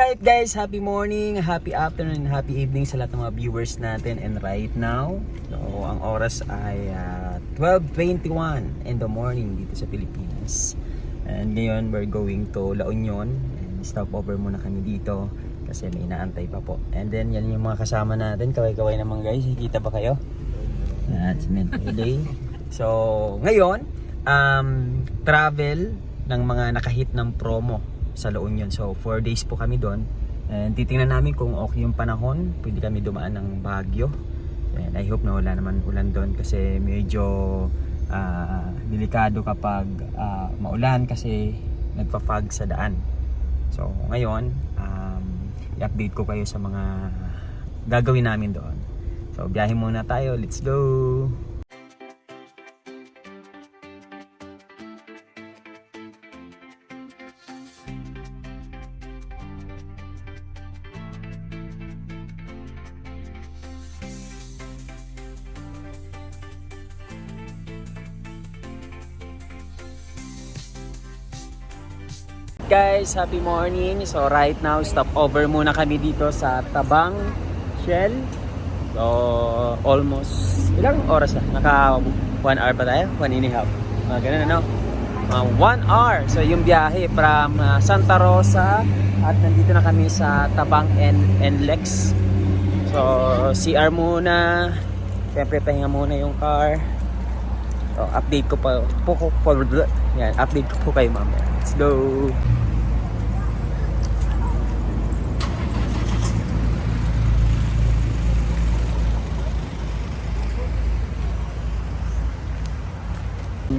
Alright guys, happy morning, happy afternoon, happy evening sa lahat ng mga viewers natin. And right now, so, ang oras ay 12:21 in the morning dito sa Pilipinas. And ngayon, we're going to La Union. And stop over muna kami dito kasi may inaantay pa po. And then, yan yung mga kasama natin. Kaway-kaway naman guys, nakikita ba kayo? That's meant today. So, ngayon, travel ng mga nakahit ng promo sa La Union. So 4 days po kami doon and titingnan namin kung okay yung panahon, pwede kami dumaan ng Baguio and I hope na wala naman ulan doon kasi medyo delikado kapag maulan kasi nagpa-fog sa daan. So ngayon i-update ko kayo sa mga gagawin namin doon. So biyahe muna tayo, let's go! Guys, happy morning. So right now, stop over muna kami dito sa Tabang Shell. So almost ilang oras na? Naka 1 hour ba tayo? 1 and a half. Ganun ano? 1 hour. So yung biyahe from Santa Rosa at nandito na kami sa Tabang and Lex. So CR muna. Siyempre pahinga muna yung car. So update ko pa yan, update ko po kayo mamaya. Let's go.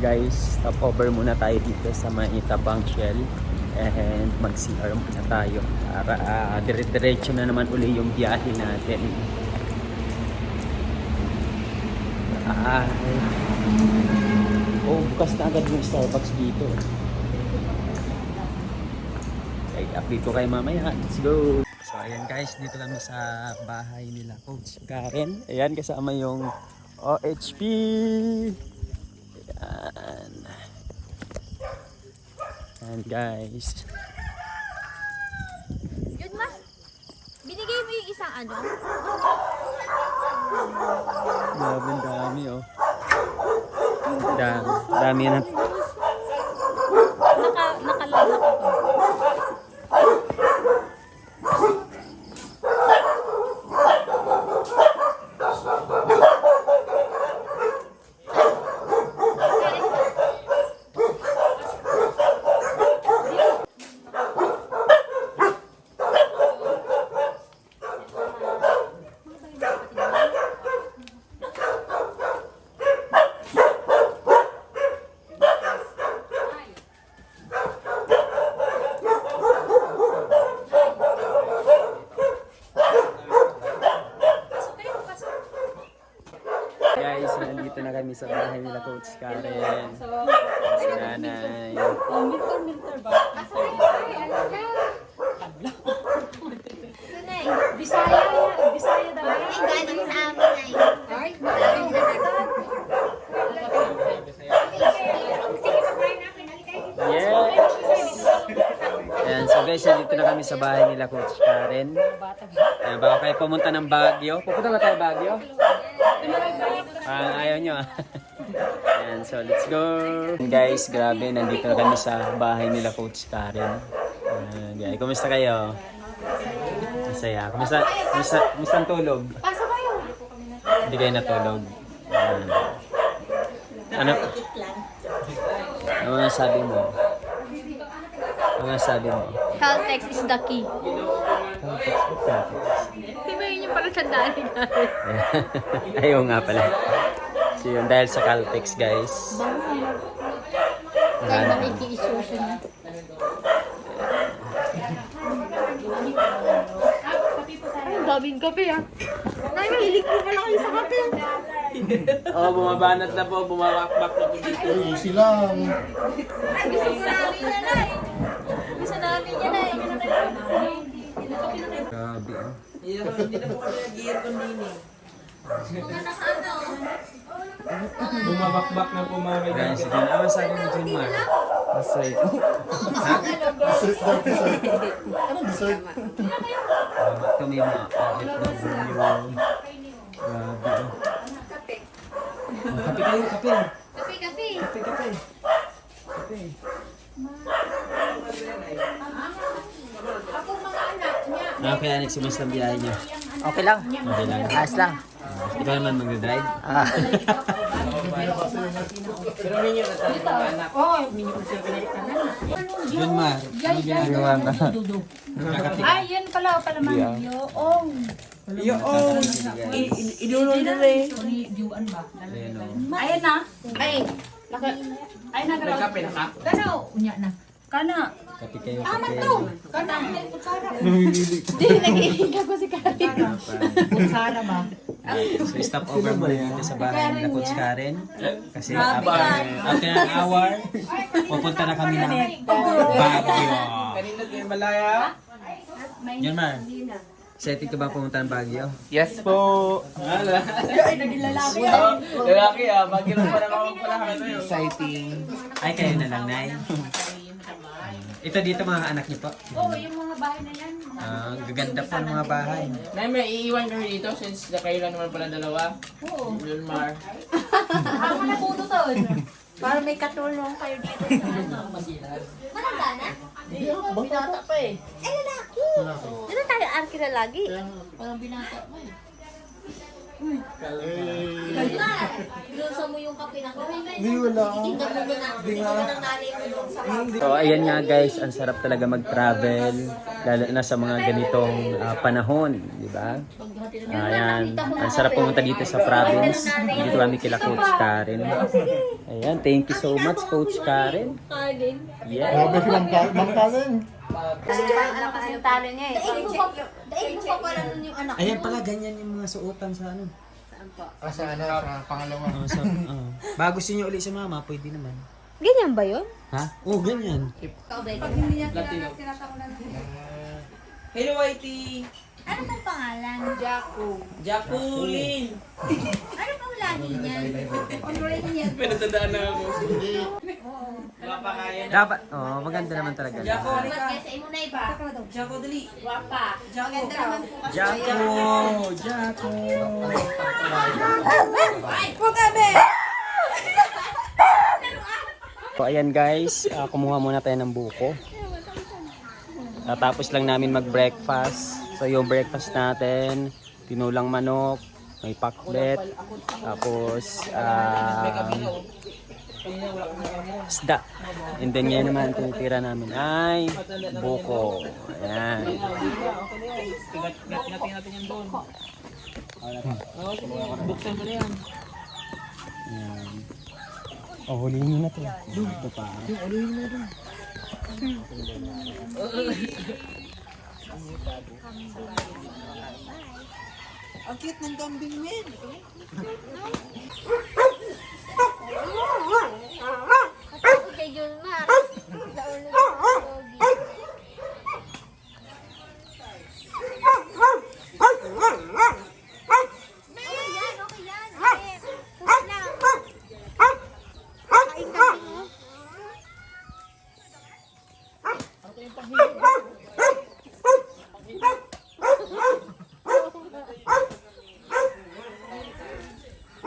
Guys, stop over muna tayo dito sa Tabang Shell and mag-CR muna tayo para dire-diretso na naman uli yung biyahe natin. Bukas na agad yung Starbucks dito. Okay, update ko kayo mamaya. Let's go! So ayan guys, dito kami sa bahay nila Coach Karen. Ayan, kasama yung OHP. Ayan. Ayan guys. Yun mas, binigay mo yung isang ano? Grabe, dami oh. Dami yan. Nakalagak ako. Guys, nandito na kami sa bahay nila Coach Karen. Si nanay. Minter ba? Bisaya daw. Ay, galing sa amin ay. Yes! Ayan, so guys, nandito na kami sa bahay nila Coach Karen. Ayan, baka kayo pumunta ng Baguio. Pupunta ba tayo Baguio? Ayaw nyo ah. Ayan, so let's go. Guys, grabe, nandito na kami sa bahay nila Coach Karen. Guys, kumusta kayo? Masaya. Kumusta ang tulog? Pasok kayo. Hindi kayo natulog? Ano sabi mo? Ano sabi mo? Caltex is the key. Di ba yun yung pala sandali natin? Ayaw nga pala. So yun, dahil sa Caltex guys. Dahil makiki-issue na. Ay, daming kape ah. Nay, mahilig ko pala kayo sa kape. Bumabanat na po, bumabakbak na po dito. Easy lang. Ay, gusto namin yan ay. Gusto namin yan ay. Grabe ah. Hindi na po kami nag-iipon din eh. Bumabakbak na po mga Guys, kaibigan. sige na. Ano sabi mo, Junmar? Masay. Anong dessert? Ba't kami mga OFW? Grabe. Kape. Kape kayo, kape. Kape, kape. Kape, kape. Kape. Ako mga anak niya. Kaya nagsimas ng biyahe niyo. Okay lang. Okay lang. Ayos lang. Ikaw naman mag-drive. Ah. Pero ninyo na tayo mga anak. Junmar, ano ginagawa mo? Ay, yan pala man. Yoong. Inulo na rin. Ayan o. Ayan na. Ay. Ay na May kape na ka? Kana unya na. Kana. Kape kayo, Tama kape. to. Kana. Hindi nag-iiga ko si Karen. Kutsara ba? So stop over muna dito sa bahay nila Coach Karen. Kasi after an hour, pupunta na kami ng Baguio. Kanina kayo malaya? Junmar, setting ka ba pumunta ng Baguio? Yes po. Lalaki ah, Baguio pa na ako pala. Exciting. Ay, kayo na lang, Nay. Ito dito mga anak niyo po. Oo, yung mga bahay na yan. Ang gaganda po ng mga bahay. Nay, may iiwan kami dito since na kayo lang naman pala dalawa. Oo. Junmar. Ako na puto to. Para may katulong kayo dito sa ano. Matanda na? Binata pa eh. Ay, lalaki. Dito tayo arkila lagi. Parang binata pa eh. Lusa mo yung kape na ko. Hindi wala. Tingnan mo na. Tingnan mo ng nanay mo doon sa kape. So ayan nga guys, ang sarap talaga mag-travel lalo na sa mga ganitong panahon, di ba? Ayan, ang sarap pumunta dito sa province. Dito kami kila Coach Karen. Ayan, thank you so much Coach Karen. Yeah. Grabe si Ma'am Karen. Kasi anak kasi yung talo niya eh. Daig mo pa pala nun yung anak. Ayan pala, ganyan yung mga suotan sa ano. Sa pangalawa. Bago gusto nyo ulit sa mama, pwede naman. Ganyan ba yun? Ha? Oo, ganyan. Hello, Whitey! Ano pong pangalan? Jacqueline! Ano pong lagi niya? Pinatandaan na ako. Wala pa kaya na. Dapat, maganda naman talaga. Jacko, halika! Kaya sa imo na iba. Jacko, dali! Wapa. Maganda naman po kasi. Jacko! So ayan guys, kumuha muna tayo ng buko. Tapos lang namin mag-breakfast. So yung breakfast natin, tinulang manok, may pakbet, tapos isda. And then ngayon naman tinitira namin ay buko. Ayan. Natin yan doon. Buksan ko na yan. Ayan. Oh, huliin mo na to. Ito pa. Ang cute ng kambing, men! Ako kay Junmar. Naulog yung pogi. Okay yan, okay yan. Okay. Push lang. Kain ka din.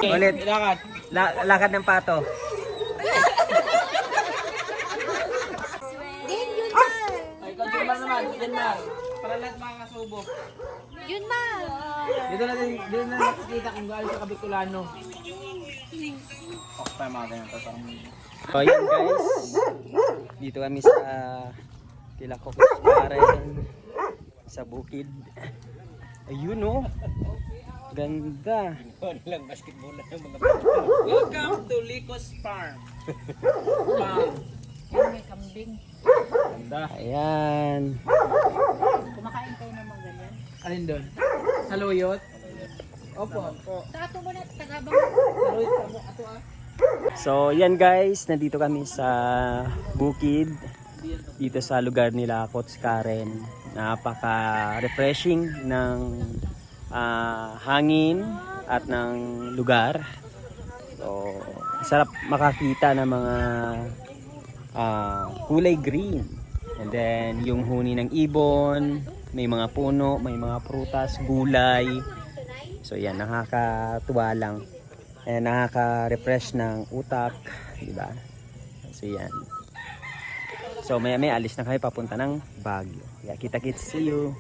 Ulit. Lakad. Lakad ng pato. Din, Junmar. Ay, ikaw, Junmar naman. Junmar. Para lahat makakasubo. Junmar. Dito na nakikita kung galing sa Kabicolano. So yun guys, dito kami sa kila Coach Karen sa bukid. Ayun oh, ganda. Welcome to Licos Farm. May kambing. Ganda. Ayan. Kumakain kayo ng mga ganyan. Alin doon? Saluyot? Opo. Sa ato mo na, tagabang. Saluyot sa ato ah. So yan guys, nandito kami sa bukid. Dito sa lugar nila Coach Karen. Napaka-refreshing ng hangin. at ng lugar. So, sarap makakita ng mga kulay green. And then, yung huni ng ibon, may mga puno, may mga prutas, gulay. So, yan, nakakatuwa lang. And nakaka-refresh ng utak, di ba? So, yan. So, maya-maya alis na kami papunta ng Baguio. Yeah, kita-kits, see you!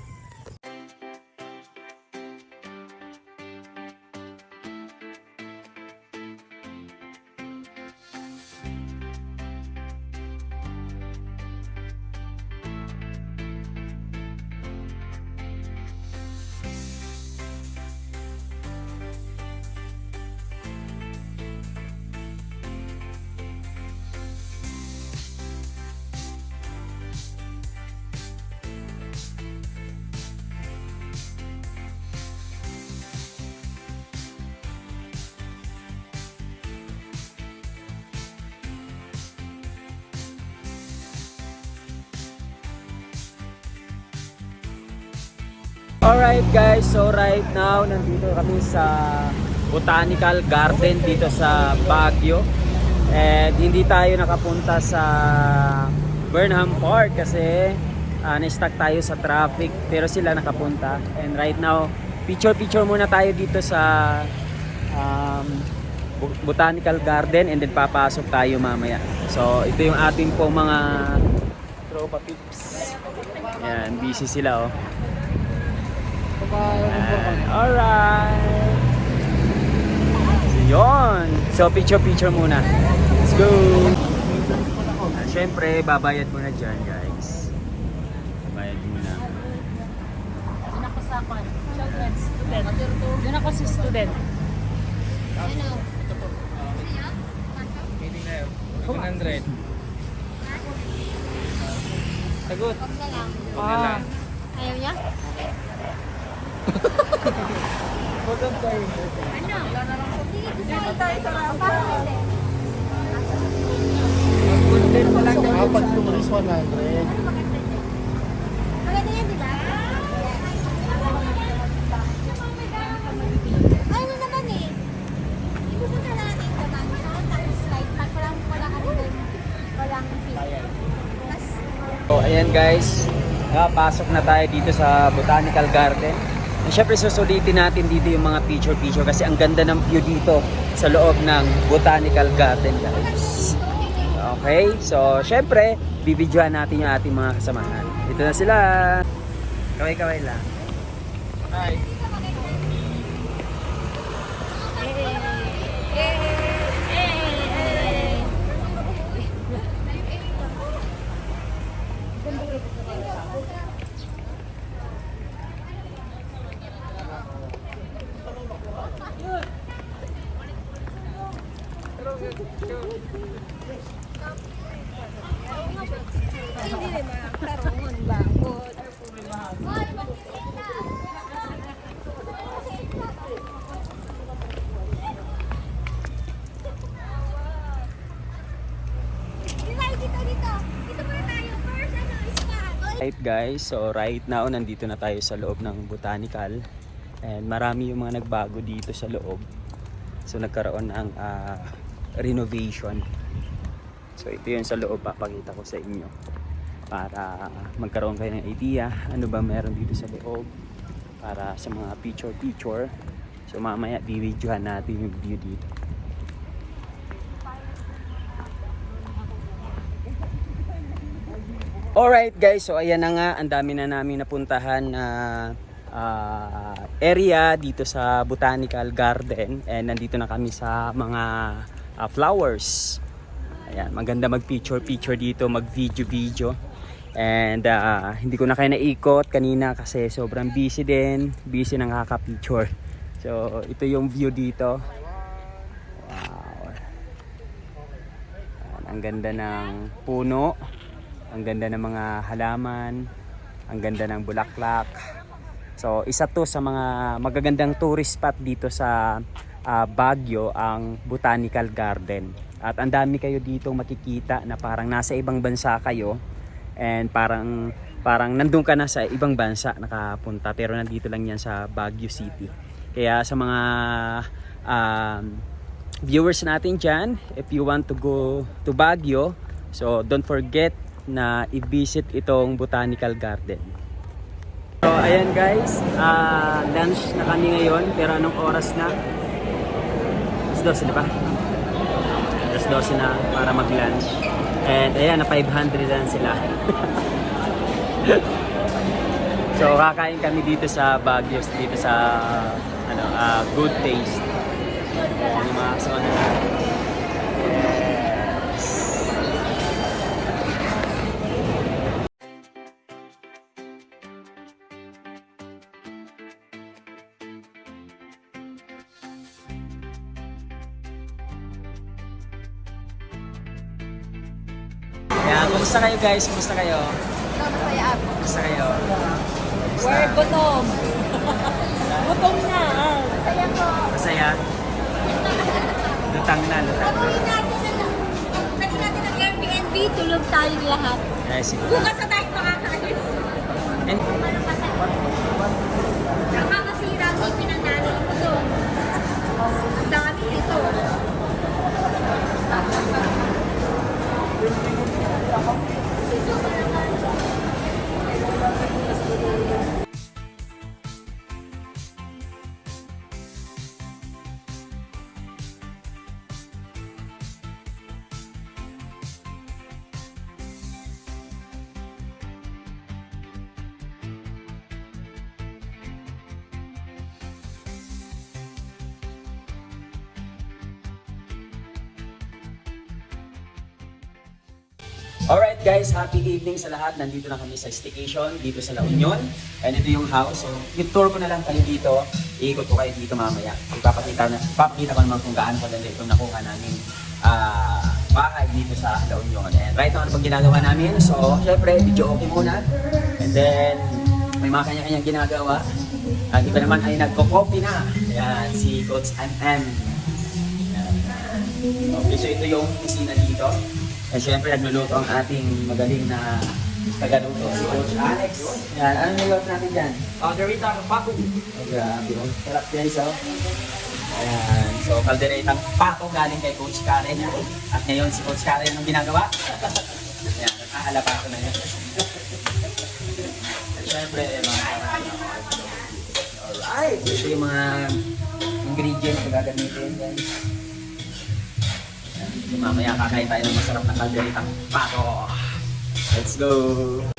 Alright guys, so right now nandito kami sa Botanical Garden dito sa Baguio. And hindi tayo nakapunta sa Burnham Park kasi na-stuck tayo sa traffic, pero sila nakapunta. And right now, picture muna tayo dito sa Botanical Garden and then papasok tayo mamaya. So ito yung ating po mga tropa pips. Yan, busy sila oh. Alright. So yun. So picture muna. Let's go. Siyempre babayad muna dyan guys. Bayad muna. Doon ako sa student. Doon ako si student. Ano? 100. Sagot. Huwag na lang. Ayaw niya? Ano? Sige, gusto tayo sa mga parang Pag tumalis 100. maganda yan, di ba? Ano naman eh? Ipupunta natin naman. Tapos slide. Pag wala ka rin walang fee. Tapos, So ayan guys, pasok na tayo dito sa Botanical Garden. And syempre susulitin natin dito yung mga picture kasi ang ganda ng view dito sa loob ng Botanical Garden guys. Okay, so syempre bibidyohan natin yung ating mga kasamahan. Dito na sila. Kaway-kaway lang. Hi. hindi rin makaroon bago. Right guys, so right now nandito na tayo sa loob ng Botanical and marami yung mga nagbago dito sa loob. So nagkaroon ng renovation. So ito yung sa loob, papakita ko sa inyo para magkaroon kayo ng idea ano ba meron dito sa loob para sa mga picture. So mamaya bibidyohan natin yung view dito. Alright guys, so ayan na nga, ang dami na namin napuntahan na area dito sa Botanical Garden and nandito na kami sa mga flowers. Ayan, maganda mag picture dito, mag video and hindi ko na kayo naikot kanina kasi sobrang busy nang kaka-picture. So ito yung view dito. Wow. Ayan, ang ganda ng puno. Ang ganda ng mga halaman, ang ganda ng bulaklak. So isa to sa mga magagandang tourist spot dito sa Baguio, ang Botanical Garden. At ang dami kayo dito makikita na parang nasa ibang bansa kayo and parang nandun ka na sa ibang bansa nakapunta pero nandito lang yan sa Baguio City. Kaya sa mga viewers natin dyan, if you want to go to Baguio, so don't forget na i-visit itong botanical garden. So ayan guys, lunch na kami ngayon, pero anong oras na? Alas 12 na ba? Alas 12 na para mag-lunch. And ayan, na 500 na sila. So kakain kami dito sa Baguio, dito sa Good Taste. Ayan yung mga kasama na natin. Yes. Ayan, kumusta kayo guys? Kumusta kayo? Masaya ako. Kumusta kayo? Where gutom? Gutom na. Masaya ko. Masaya? Lutang na, lutang na. Gawin natin ng Airbnb, tulog tayo lahat. Eh, sige. Bukas na tayo makakaalis. And, Nakakasira ang ipin ng nanay ko doon. Ang dami ito. alright guys, happy evening sa lahat. Nandito na kami sa staycation dito sa La Union. And ito yung house. So, i-tour ko na lang kayo dito. Iikot ko kayo dito mamaya. Ipapakita ko naman kung gaano kaganda itong nakuha namin bahay dito sa La Union. And right now, ano pang ginagawa namin? So, syempre, video okay muna. And then, may mga kanya-kanyang ginagawa. Ang iba naman ay nagko-coffee na. Ayan, si Coach MM. Okay, so ito yung pisina dito. At syempre, nagluluto ang ating magaling na tagaluto, si Coach Alex. Yan, ano niluto natin dyan? Calderetang pato. Oh, grabe, oh. Sarap guys, oh. Ayan, so calderetang pato galing kay Coach Karen. At ngayon, si Coach Karen ang ginagawa. Ayan, nakahala pato na yan. At syempre, mga alright, ito yung mga ingredients na gagamitin, guys. Mamaya kakain tayo ng masarap na calderetang pato. Let's go!